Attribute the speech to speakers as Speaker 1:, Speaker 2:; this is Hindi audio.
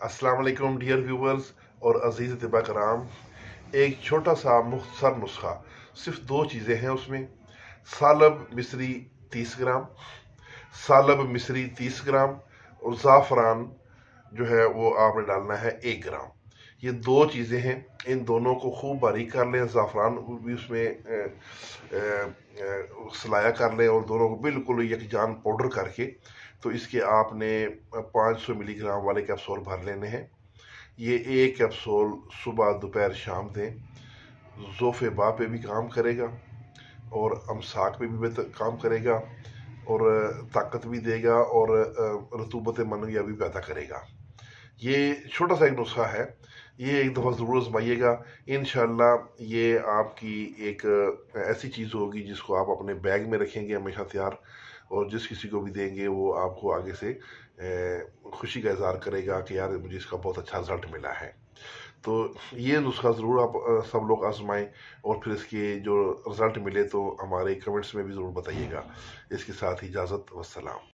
Speaker 1: अस्सलाम वालेकुम डियर व्यूवर्स और अजीज़ तिबा कराम। एक छोटा सा मुख्तसर नुस्खा, सिर्फ दो चीज़ें हैं उसमें। सालब मिस्री 30 ग्राम, सालब मिस्री 30 ग्राम और ज़ाफ़रान जो है वो आपने डालना है 1 ग्राम। ये दो चीज़ें हैं, इन दोनों को खूब बारीक कर लें, ज़ाफ़रान भी उसमें सलाया कर लें और दोनों को बिल्कुल यकजान पाउडर करके तो इसके आपने 500 मिलीग्राम वाले कैप्सूल भर लेने हैं। ये एक कैप्सूल सुबह दोपहर शाम दें। ज़ोफ़े बा पे भी काम करेगा और अमसाक पे भी बेहतर काम करेगा और ताकत भी देगा और रतूबत मनविया भी पैदा करेगा। ये छोटा सा एक नुस्खा है, ये एक दफ़ा ज़रूर आजमाइएगा। इंशाल्लाह ये आपकी एक ऐसी चीज़ होगी जिसको आप अपने बैग में रखेंगे हमेशा तैयार, और जिस किसी को भी देंगे वो आपको आगे से खुशी का इजहार करेगा कि यार मुझे इसका बहुत अच्छा रिजल्ट मिला है। तो ये नुस्खा ज़रूर आप सब लोग आजमाएं और फिर इसके जो रिज़ल्ट मिले तो हमारे कमेंट्स में भी ज़रूर बताइएगा। इसके साथ ही इजाज़त, वस्सलाम।